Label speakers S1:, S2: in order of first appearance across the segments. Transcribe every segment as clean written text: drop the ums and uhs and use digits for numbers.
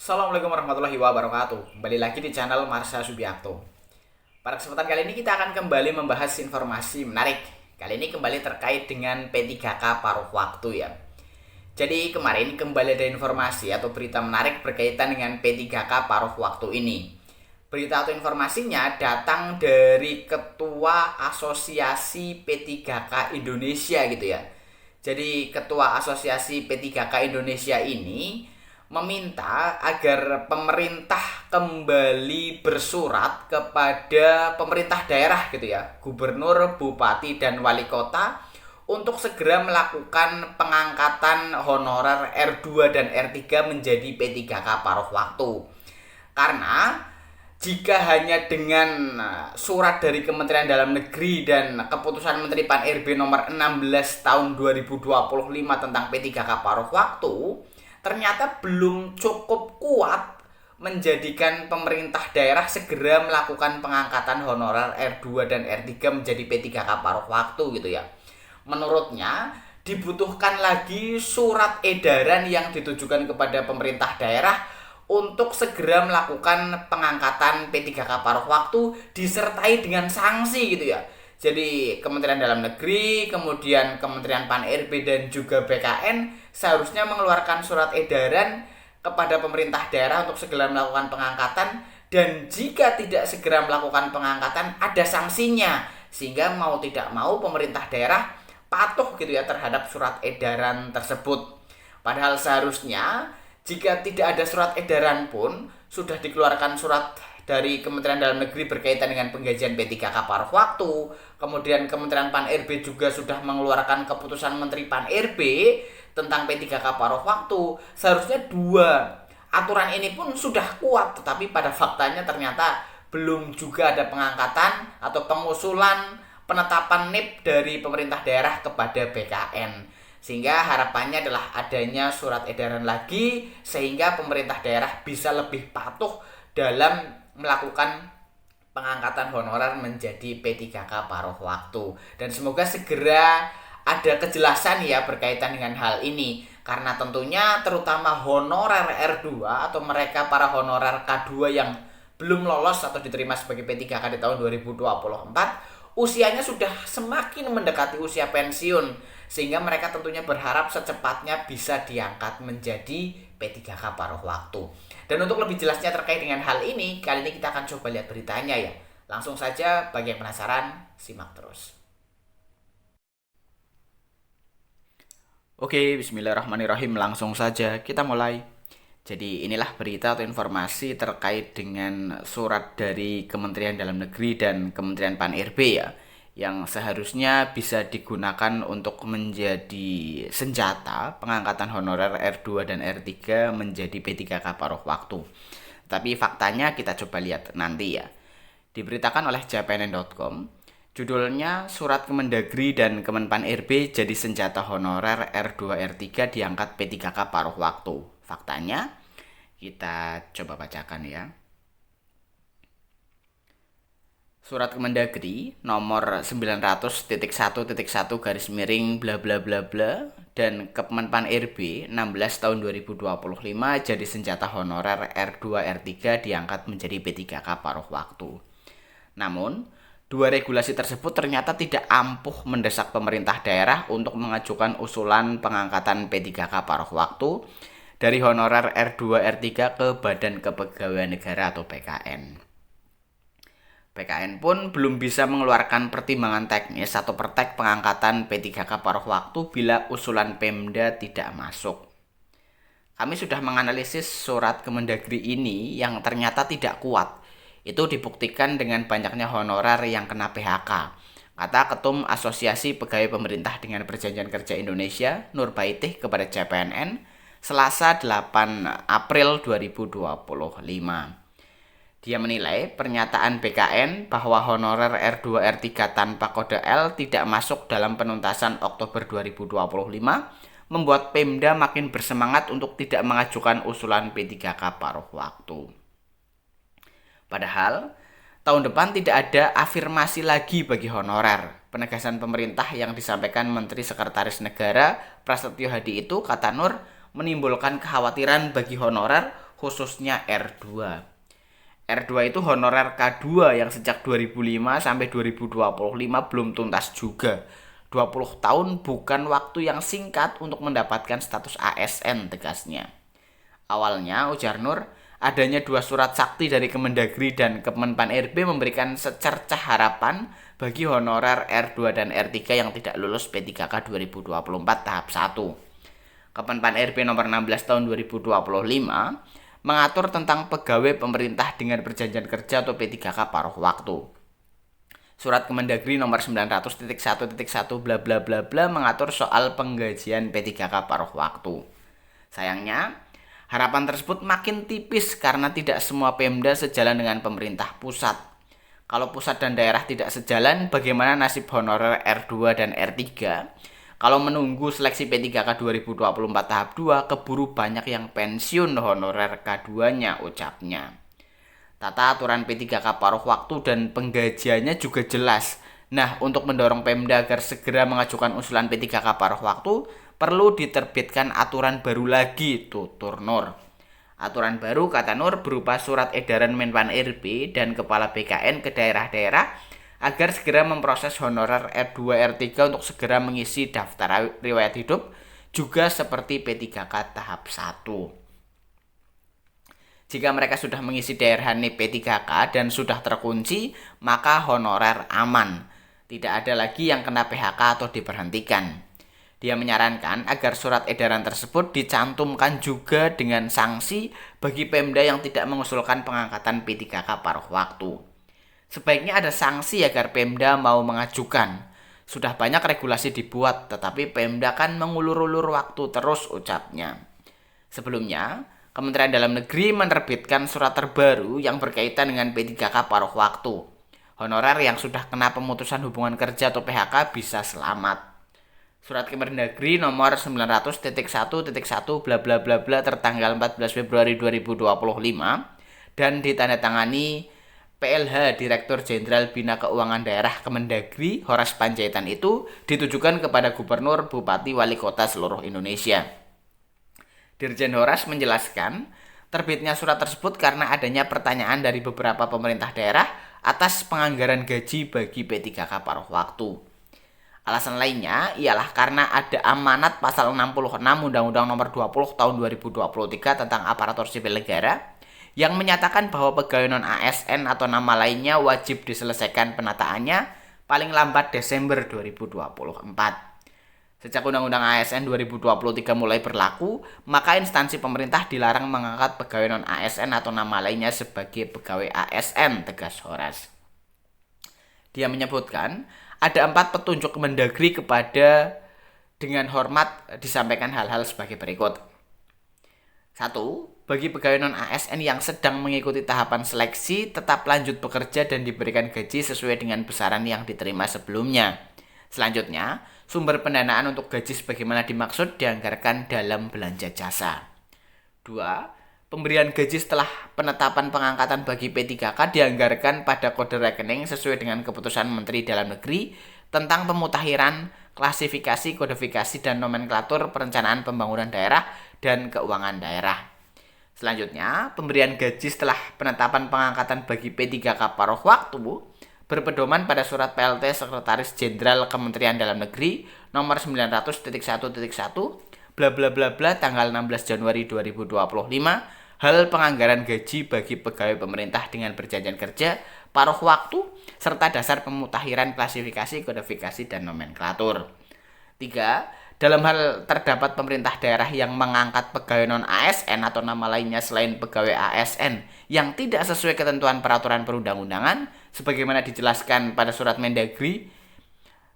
S1: Assalamualaikum warahmatullahi wabarakatuh. Kembali lagi di channel Marsha Subiakto. Pada kesempatan kali ini kita akan kembali membahas informasi menarik. Kali ini kembali terkait dengan P3K paruh waktu ya. Jadi kemarin kembali ada informasi atau berita menarik berkaitan dengan P3K paruh waktu ini. Berita atau informasinya datang dari Ketua Asosiasi P3K Indonesia gitu ya. Jadi Ketua Asosiasi P3K Indonesia ini meminta agar pemerintah kembali bersurat kepada pemerintah daerah gitu ya, gubernur, bupati, dan wali kota untuk segera melakukan pengangkatan honorer R2 dan R3 menjadi P3K paruh waktu. Karena jika hanya dengan surat dari Kementerian Dalam Negeri dan keputusan Menteri Pan-RB nomor 16 tahun 2025 tentang P3K paruh waktu, ternyata belum cukup kuat menjadikan pemerintah daerah segera melakukan pengangkatan honorer R2 dan R3 menjadi P3K paruh waktu gitu ya. Menurutnya dibutuhkan lagi surat edaran yang ditujukan kepada pemerintah daerah untuk segera melakukan pengangkatan P3K paruh waktu disertai dengan sanksi gitu ya. Jadi Kementerian Dalam Negeri, kemudian Kementerian Pan-RB dan juga BKN seharusnya mengeluarkan surat edaran kepada pemerintah daerah untuk segera melakukan pengangkatan, dan jika tidak segera melakukan pengangkatan ada sanksinya, sehingga mau tidak mau pemerintah daerah patuh gitu ya terhadap surat edaran tersebut. Padahal seharusnya jika tidak ada surat edaran pun sudah dikeluarkan surat dari Kementerian Dalam Negeri berkaitan dengan penggajian P3K paruh waktu. Kemudian Kementerian Pan-RB juga sudah mengeluarkan keputusan Menteri Pan-RB tentang P3K paruh waktu. Seharusnya dua aturan ini pun sudah kuat, tetapi pada faktanya ternyata belum juga ada pengangkatan atau pengusulan penetapan NIP dari pemerintah daerah kepada BKN. Sehingga harapannya adalah adanya surat edaran lagi sehingga pemerintah daerah bisa lebih patuh dalam melakukan pengangkatan honorer menjadi P3K paruh waktu. Dan semoga segera ada kejelasan ya berkaitan dengan hal ini, karena tentunya terutama honorer R2 atau mereka para honorer K2 yang belum lolos atau diterima sebagai P3K di tahun 2024 usianya sudah semakin mendekati usia pensiun, sehingga mereka tentunya berharap secepatnya bisa diangkat menjadi P3K paruh waktu. Dan untuk lebih jelasnya terkait dengan hal ini, kali ini kita akan coba lihat beritanya ya. Langsung saja, bagi yang penasaran, simak terus. Oke, bismillahirrahmanirrahim. Langsung saja kita mulai. Jadi inilah berita atau informasi terkait dengan surat dari Kementerian Dalam Negeri dan Kementerian Pan-RB ya, yang seharusnya bisa digunakan untuk menjadi senjata pengangkatan honorer R2 dan R3 menjadi P3K paruh waktu. Tapi faktanya kita coba lihat nanti ya. Diberitakan oleh jpnn.com, judulnya Surat Kemendagri dan Kemenpan RB jadi senjata honorer R2 R3 diangkat P3K paruh waktu. Faktanya kita coba bacakan ya. Surat Kemendagri nomor 900.1.1 garis miring bla bla bla bla dan Kemenpan RB 16 tahun 2025 jadi senjata honorer R2 R3 diangkat menjadi P3K paruh waktu. Namun, dua regulasi tersebut ternyata tidak ampuh mendesak pemerintah daerah untuk mengajukan usulan pengangkatan P3K paruh waktu dari honorer R2 R3 ke Badan Kepegawaian Negara atau BKN. BKN pun belum bisa mengeluarkan pertimbangan teknis atau pertek pengangkatan P3K paruh waktu bila usulan Pemda tidak masuk. Kami sudah menganalisis surat Kemendagri ini yang ternyata tidak kuat. Itu dibuktikan dengan banyaknya honorer yang kena PHK, kata Ketum Asosiasi Pegawai Pemerintah dengan Perjanjian Kerja Indonesia, Nur Baitih kepada CPNN, Selasa 8 April 2025. Dia menilai pernyataan BKN bahwa honorer R2 R3 tanpa kode L tidak masuk dalam penuntasan Oktober 2025 membuat Pemda makin bersemangat untuk tidak mengajukan usulan P3K paruh waktu. Padahal, tahun depan tidak ada afirmasi lagi bagi honorer. Penegasan pemerintah yang disampaikan Menteri Sekretaris Negara Prasetyo Hadi itu, kata Nur, menimbulkan kekhawatiran bagi honorer khususnya R2. R2 itu honorer K2 yang sejak 2005 sampai 2025 belum tuntas juga. 20 tahun bukan waktu yang singkat untuk mendapatkan status ASN, tegasnya. Awalnya, ujar Nur, adanya 2 surat sakti dari Kemendagri dan Kemenpan RB memberikan secercah harapan bagi honorer R2 dan R3 yang tidak lulus P3K 2024 tahap 1. Kemenpan RB nomor 16 tahun 2025 mengatur tentang pegawai pemerintah dengan perjanjian kerja atau P3K paruh waktu. Surat Kemendagri nomor 900.1.1 bla bla bla bla mengatur soal penggajian P3K paruh waktu. Sayangnya, harapan tersebut makin tipis karena tidak semua Pemda sejalan dengan pemerintah pusat. Kalau pusat dan daerah tidak sejalan, bagaimana nasib honorer R2 dan R3? Kalau menunggu seleksi P3K 2024 tahap 2, keburu banyak yang pensiun honorer K2-nya, ucapnya. Tata aturan P3K paruh waktu dan penggajiannya juga jelas. Nah, untuk mendorong Pemda agar segera mengajukan usulan P3K paruh waktu, perlu diterbitkan aturan baru lagi, tutur Nur. Aturan baru, kata Nur, berupa surat edaran Menpan RB dan Kepala BKN ke daerah-daerah agar segera memproses honorer R2 R3 untuk segera mengisi daftar riwayat hidup, juga seperti P3K tahap 1. Jika mereka sudah mengisi daerah P3K dan sudah terkunci, maka honorer aman. Tidak ada lagi yang kena PHK atau diberhentikan. Dia menyarankan agar surat edaran tersebut dicantumkan juga dengan sanksi bagi Pemda yang tidak mengusulkan pengangkatan P3K paruh waktu. Sebaiknya ada sanksi agar Pemda mau mengajukan. Sudah banyak regulasi dibuat, tetapi Pemda kan mengulur-ulur waktu terus, ucapnya. Sebelumnya, Kementerian Dalam Negeri menerbitkan surat terbaru yang berkaitan dengan P3K paruh waktu. Honorer yang sudah kena pemutusan hubungan kerja atau PHK bisa selamat. Surat Kemendagri nomor 900.1.1 bla bla bla bla tertanggal 14 Februari 2025 dan ditandatangani PLH Direktur Jenderal Bina Keuangan Daerah Kemendagri Horas Panjaitan itu ditujukan kepada gubernur, bupati, wali kota seluruh Indonesia. Dirjen Horas menjelaskan, terbitnya surat tersebut karena adanya pertanyaan dari beberapa pemerintah daerah atas penganggaran gaji bagi P3K paruh waktu. Alasan lainnya ialah karena ada amanat pasal 66 Undang-Undang Nomor 20 Tahun 2023 tentang Aparatur Sipil Negara yang menyatakan bahwa pegawai non-ASN atau nama lainnya wajib diselesaikan penataannya paling lambat Desember 2024. Sejak Undang-Undang ASN 2023 mulai berlaku, maka instansi pemerintah dilarang mengangkat pegawai non-ASN atau nama lainnya sebagai pegawai ASN, tegas Horas. Dia menyebutkan, ada 4 petunjuk Kemendagri kepada dengan hormat disampaikan hal-hal sebagai berikut. 1. Bagi pegawai non-ASN yang sedang mengikuti tahapan seleksi, tetap lanjut bekerja dan diberikan gaji sesuai dengan besaran yang diterima sebelumnya. Selanjutnya, sumber pendanaan untuk gaji sebagaimana dimaksud dianggarkan dalam belanja jasa. 2. Pemberian gaji setelah penetapan pengangkatan bagi P3K dianggarkan pada kode rekening sesuai dengan keputusan Menteri Dalam Negeri tentang pemutakhiran, klasifikasi, kodifikasi, dan nomenklatur perencanaan pembangunan daerah dan keuangan daerah. Selanjutnya, pemberian gaji setelah penetapan pengangkatan bagi P3K paruh waktu berpedoman pada surat PLT Sekretaris Jenderal Kementerian Dalam Negeri nomor 900.1.1 bla bla bla bla tanggal 16 Januari 2025 hal penganggaran gaji bagi pegawai pemerintah dengan perjanjian kerja paruh waktu serta dasar pemutakhiran klasifikasi, kodifikasi, dan nomenklatur. 3. Dalam hal terdapat pemerintah daerah yang mengangkat pegawai non-ASN atau nama lainnya selain pegawai ASN yang tidak sesuai ketentuan peraturan perundang-undangan sebagaimana dijelaskan pada surat Mendagri,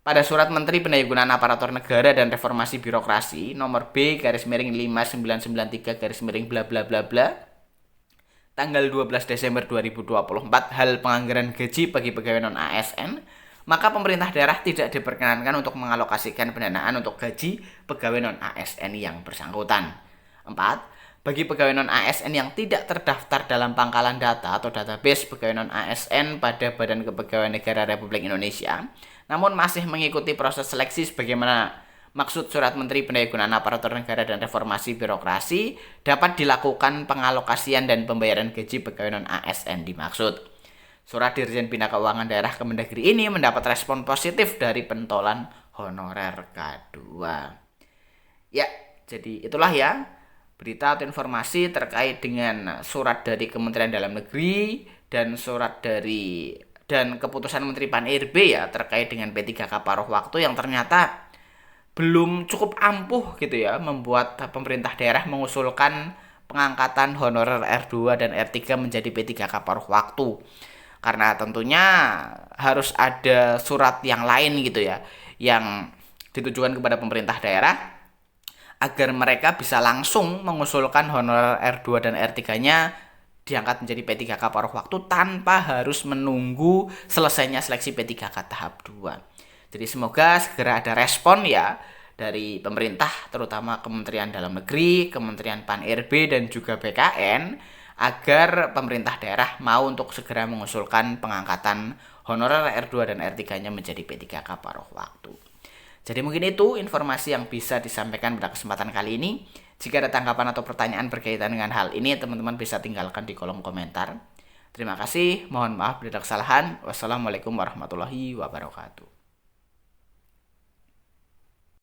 S1: pada surat Menteri Pendayagunaan Aparatur Negara dan Reformasi Birokrasi nomor B/5993 bla bla bla bla tanggal 12 Desember 2024 hal penganggaran gaji bagi pegawai non-ASN, maka pemerintah daerah tidak diperkenankan untuk mengalokasikan pendanaan untuk gaji pegawai non-ASN yang bersangkutan. 4. Bagi pegawai non-ASN yang tidak terdaftar dalam pangkalan data atau database pegawai non-ASN pada Badan Kepegawaian Negara Republik Indonesia, namun masih mengikuti proses seleksi sebagaimana Maksud Surat Menteri Pendayagunaan Aparatur Negara dan Reformasi Birokrasi dapat dilakukan pengalokasian dan pembayaran gaji pegawai non-ASN dimaksud. Surat Dirjen Bina Keuangan Daerah Kemendagri ini mendapat respon positif dari pentolan honorer K2. Ya, jadi itulah ya berita atau informasi terkait dengan surat dari Kementerian Dalam Negeri dan keputusan Menteri Pan-RB ya terkait dengan P3K paruh waktu yang ternyata belum cukup ampuh gitu ya membuat pemerintah daerah mengusulkan pengangkatan honorer R2 dan R3 menjadi P3K paruh waktu. Karena tentunya harus ada surat yang lain gitu ya yang ditujukan kepada pemerintah daerah agar mereka bisa langsung mengusulkan honorer R2 dan R3-nya diangkat menjadi P3K paruh waktu tanpa harus menunggu selesainya seleksi P3K tahap 2. Jadi semoga segera ada respon ya dari pemerintah, terutama Kementerian Dalam Negeri, Kementerian Pan-RB, dan juga BKN, agar pemerintah daerah mau untuk segera mengusulkan pengangkatan honorer R2 dan R3-nya menjadi P3K paruh waktu. Jadi mungkin itu informasi yang bisa disampaikan pada kesempatan kali ini. Jika ada tanggapan atau pertanyaan berkaitan dengan hal ini, teman-teman bisa tinggalkan di kolom komentar. Terima kasih, mohon maaf bila ada kesalahan. Wassalamualaikum warahmatullahi wabarakatuh.